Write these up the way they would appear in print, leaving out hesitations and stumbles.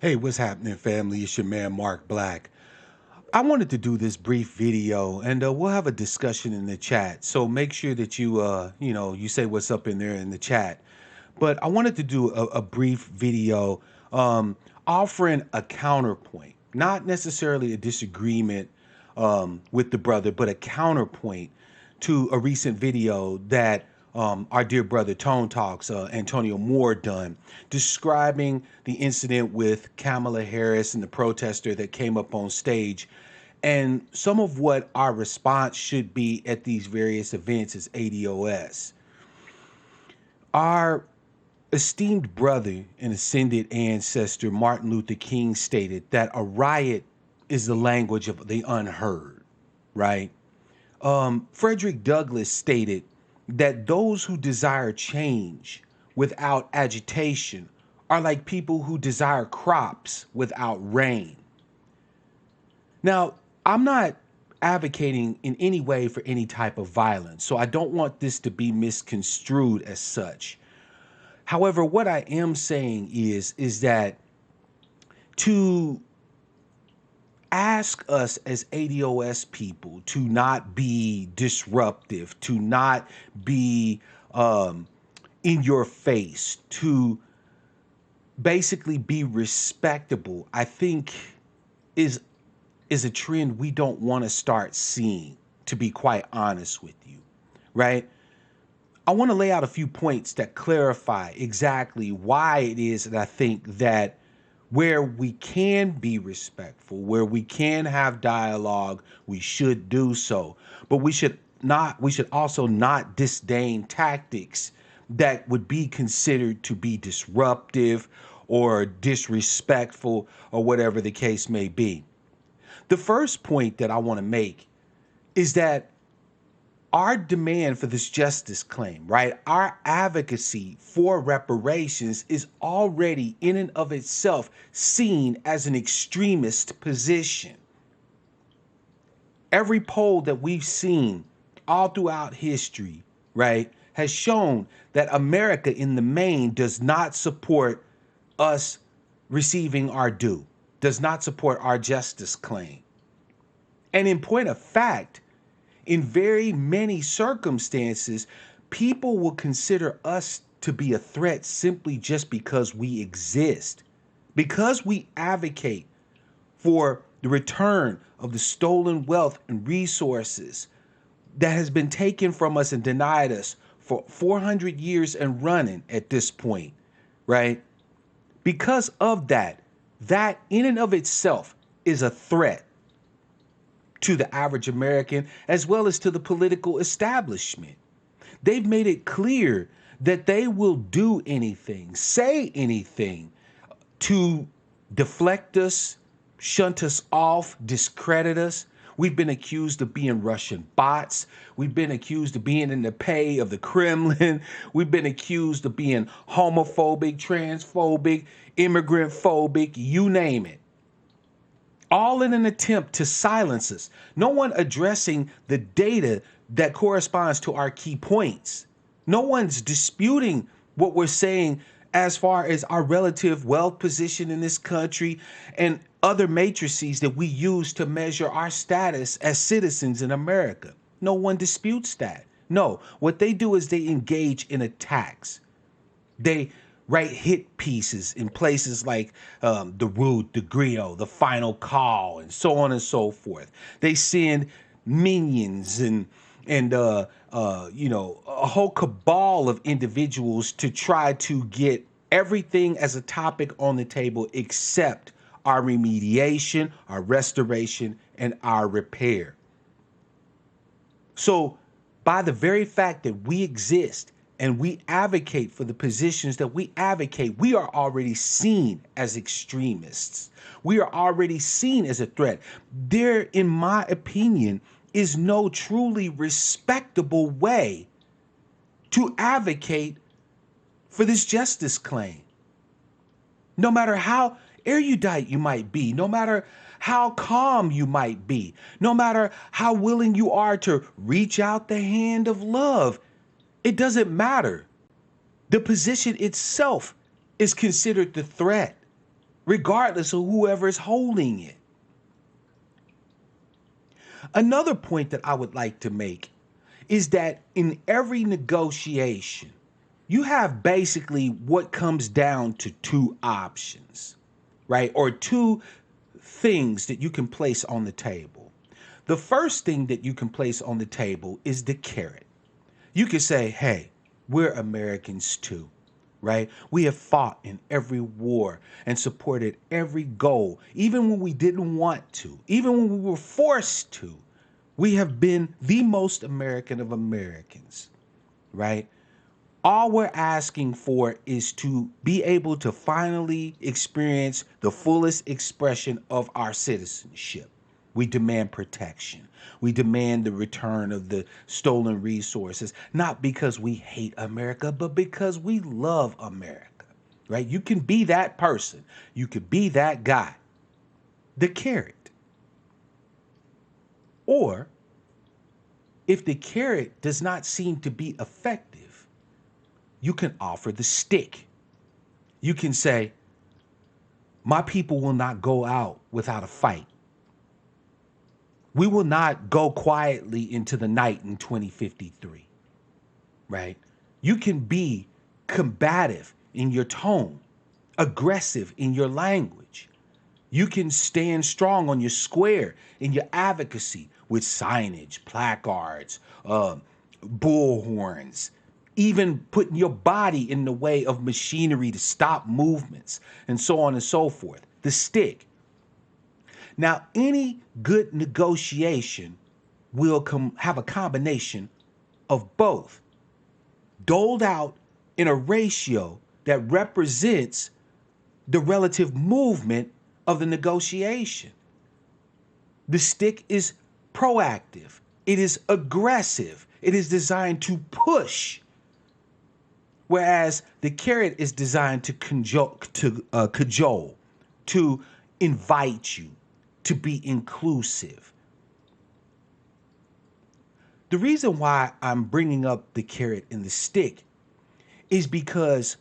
Hey, what's happening, family? It's your man, Mark Black. I wanted to do this brief video and we'll have a discussion in the chat. So make sure that you say what's up in there in the chat. But I wanted to do a brief video offering a counterpoint, not necessarily a disagreement with the brother, but a counterpoint to a recent video that our dear brother ToneTalks, Antonio Moore, done, describing the incident with Kamala Harris and the protester that came up on stage, and some of what our response should be at these various events as ADOS. Our esteemed brother and ascended ancestor Martin Luther King stated that a riot is the language of the unheard, right? Frederick Douglass stated that those who desire change without agitation are like people who desire crops without rain. Now, I'm not advocating in any way for any type of violence, so I don't want this to be misconstrued as such. However, what I am saying is that to ask us as ADOS people to not be disruptive, to not be in your face, to basically be respectable, I think is a trend we don't want to start seeing, to be quite honest with you, right? I want to lay out a few points that clarify exactly why it is that I think that where we can be respectful, where we can have dialogue, we should do so. But we should also not disdain tactics that would be considered to be disruptive or disrespectful or whatever the case may be. The first point that I want to make is that our demand for this justice claim, right? Our advocacy for reparations is already in and of itself seen as an extremist position. Every poll that we've seen all throughout history, right, has shown that America in the main does not support us receiving our due, does not support our justice claim. And in point of fact, in very many circumstances, people will consider us to be a threat simply just because we exist, because we advocate for the return of the stolen wealth and resources that has been taken from us and denied us for 400 years and running at this point, right? Because of that in and of itself is a threat to the average American as well as to the political establishment. They've made it clear that they will do anything, say anything to deflect us, shunt us off, discredit us. We've been accused of being Russian bots. We've been accused of being in the pay of the Kremlin. We've been accused of being homophobic, transphobic, immigrant phobic, you name it. All in an attempt to silence us. No one addressing the data that corresponds to our key points. No one's disputing what we're saying as far as our relative wealth position in this country and other matrices that we use to measure our status as citizens in America. No one disputes that. No, what they do is they engage in attacks. They write hit pieces in places like The Root, The Griot, The Final Call, and so on and so forth. They send minions and a whole cabal of individuals to try to get everything as a topic on the table except our remediation, our restoration, and our repair. So by the very fact that we exist and we advocate for the positions that we advocate, we are already seen as extremists. We are already seen as a threat. There, in my opinion, is no truly respectable way to advocate for this justice claim. No matter how erudite you might be, no matter how calm you might be, no matter how willing you are to reach out the hand of love, it doesn't matter. The position itself is considered the threat. regardless of whoever is holding it. Another point that I would like to make is that in every negotiation, you have basically what comes down to two options, right? Or two things that you can place on the table. The first thing that you can place on the table is the carrot. You can say, hey, we're Americans too, right? We have fought in every war and supported every goal, even when we didn't want to, even when we were forced to. We have been the most American of Americans, right? All we're asking for is to be able to finally experience the fullest expression of our citizenship. We demand protection. We demand the return of the stolen resources, not because we hate America, but because we love America, right? You can be that person. You could be that guy, the carrot. Or if the carrot does not seem to be effective, you can offer the stick. You can say, my people will not go out without a fight. We will not go quietly into the night in 2053, right? You can be combative in your tone, aggressive in your language. You can stand strong on your square in your advocacy with signage, placards, bullhorns, even putting your body in the way of machinery to stop movements, and so on and so forth. The stick. Now, any good negotiation will have a combination of both, doled out in a ratio that represents the relative movement of the negotiation. The stick is proactive. It is aggressive. It is designed to push, whereas the carrot is designed to cajole, to invite you, to be inclusive. The reason why I'm bringing up the carrot and the stick is because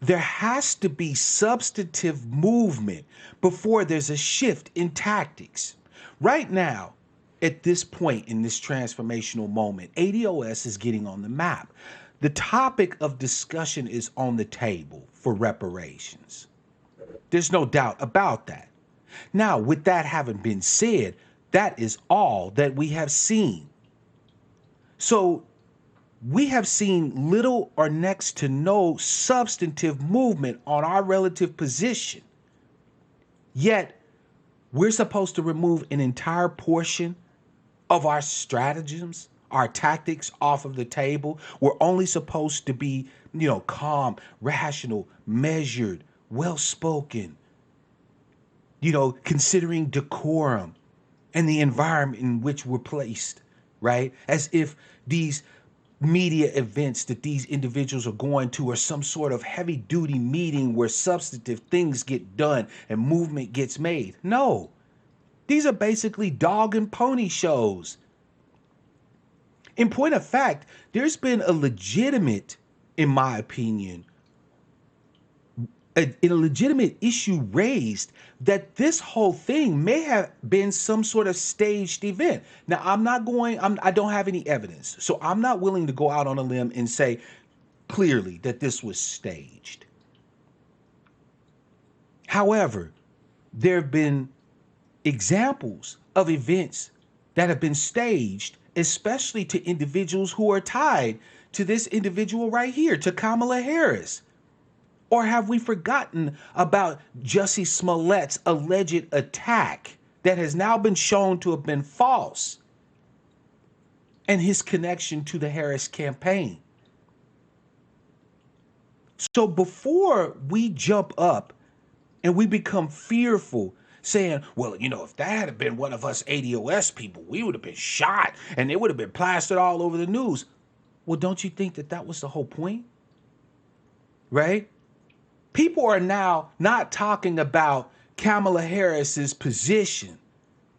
there has to be substantive movement before there's a shift in tactics. Right now, at this point in this transformational moment, ADOS is getting on the map. The topic of discussion is on the table for reparations. There's no doubt about that. Now, with that having been said, that is all that we have seen. So we have seen little or next to no substantive movement on our relative position. Yet, we're supposed to remove an entire portion of our stratagems, our tactics off of the table. We're only supposed to be, calm, rational, measured, well-spoken, considering decorum and the environment in which we're placed, right? As if these media events that these individuals are going to are some sort of heavy duty meeting where substantive things get done and movement gets made. No, these are basically dog and pony shows. In point of fact, there's been a legitimate, in my opinion, a legitimate issue raised that this whole thing may have been some sort of staged event. Now, I don't have any evidence, so I'm not willing to go out on a limb and say clearly that this was staged. However, there have been examples of events that have been staged, especially to individuals who are tied to this individual right here, to Kamala Harris. Or have we forgotten about Jussie Smollett's alleged attack that has now been shown to have been false, and his connection to the Harris campaign? So before we jump up and we become fearful, saying, well, if that had been one of us ADOS people, we would have been shot and it would have been plastered all over the news. Well, don't you think that was the whole point? Right? People are now not talking about Kamala Harris's position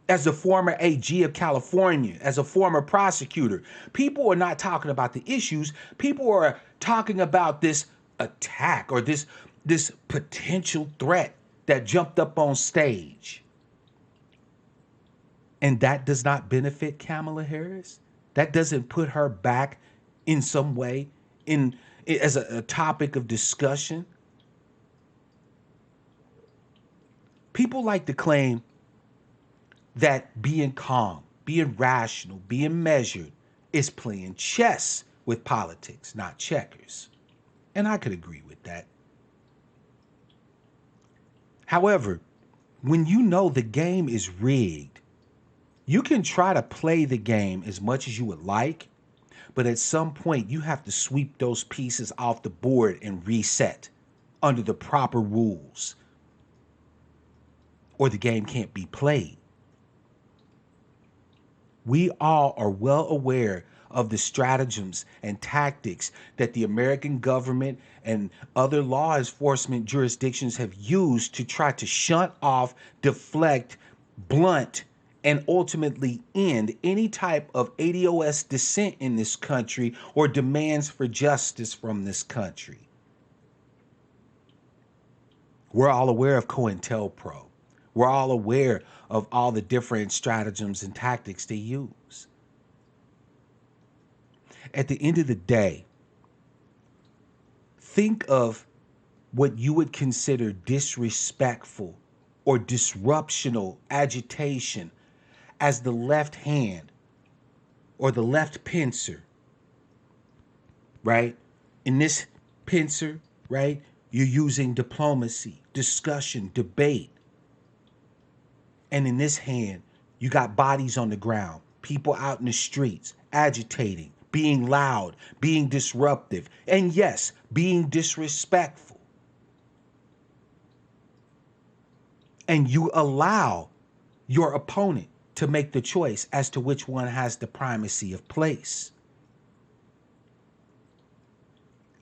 as a former AG of California, as a former prosecutor. People are not talking about the issues. People are talking about this attack or this potential threat that jumped up on stage. And that does not benefit Kamala Harris. That doesn't put her back in some way in as a topic of discussion. People like to claim that being calm, being rational, being measured is playing chess with politics, not checkers. And I could agree with that. However, when you know the game is rigged, you can try to play the game as much as you would like, but at some point you have to sweep those pieces off the board and reset under the proper rules, or the game can't be played. We all are well aware of the stratagems and tactics that the American government and other law enforcement jurisdictions have used to try to shunt off, deflect, blunt, and ultimately end any type of ADOS dissent in this country or demands for justice from this country. We're all aware of COINTELPRO. We're all aware of all the different stratagems and tactics they use. At the end of the day, think of what you would consider disrespectful or disruptional agitation as the left hand or the left pincer, right? In this pincer, right, you're using diplomacy, discussion, debate. And in this hand, you got bodies on the ground, people out in the streets, agitating, being loud, being disruptive, and yes, being disrespectful. And you allow your opponent to make the choice as to which one has the primacy of place.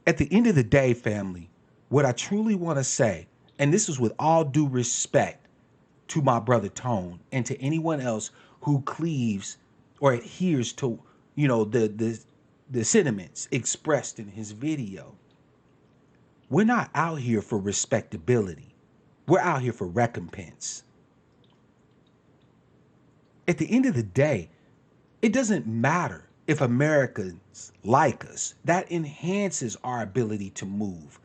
At the end of the day, family, what I truly want to say, and this is with all due respect to my brother Tone and to anyone else who cleaves or adheres to, the sentiments expressed in his video. We're not out here for respectability. We're out here for recompense. At the end of the day, it doesn't matter if Americans like us. That enhances our ability to move.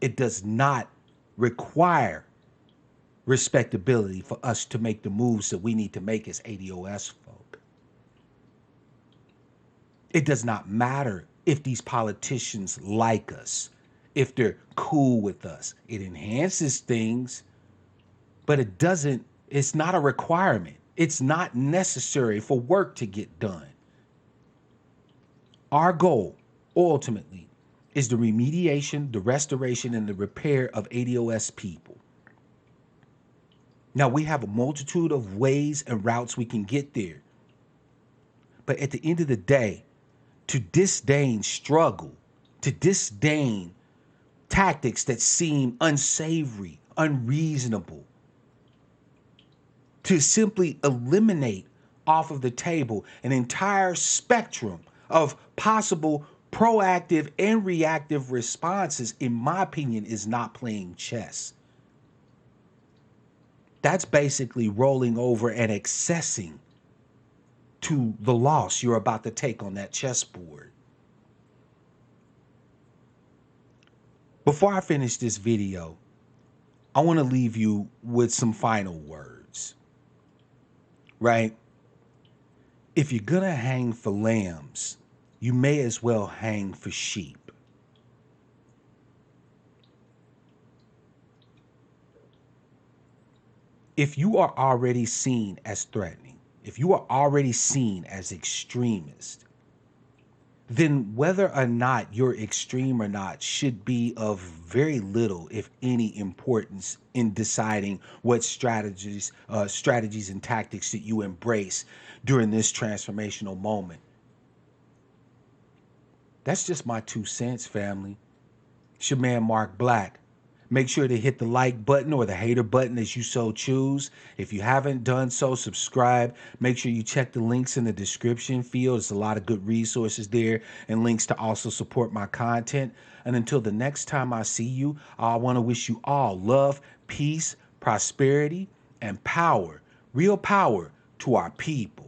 It does not require respectability for us to make the moves that we need to make as ADOS folk. It does not matter if these politicians like us, if they're cool with us. It enhances things, but it's not a requirement. It's not necessary for work to get done. Our goal, ultimately, is the remediation, the restoration, and the repair of ADOS people. Now, we have a multitude of ways and routes we can get there. But at the end of the day, to disdain struggle, to disdain tactics that seem unsavory, unreasonable, to simply eliminate off of the table an entire spectrum of possible proactive and reactive responses, in my opinion, is not playing chess. That's basically rolling over and accessing to the loss you're about to take on that chessboard. Before I finish this video, I want to leave you with some final words, right? If you're going to hang for lambs, you may as well hang for sheep. If you are already seen as threatening, if you are already seen as extremist, then whether or not you're extreme or not should be of very little, if any, importance in deciding what strategies and tactics that you embrace during this transformational moment. That's just my 2 cents, family. It's your man, Mark Black. Make sure to hit the like button or the hater button as you so choose. If you haven't done so, subscribe. Make sure you check the links in the description field. There's a lot of good resources there and links to also support my content. And until the next time I see you, I want to wish you all love, peace, prosperity, and power, real power to our people.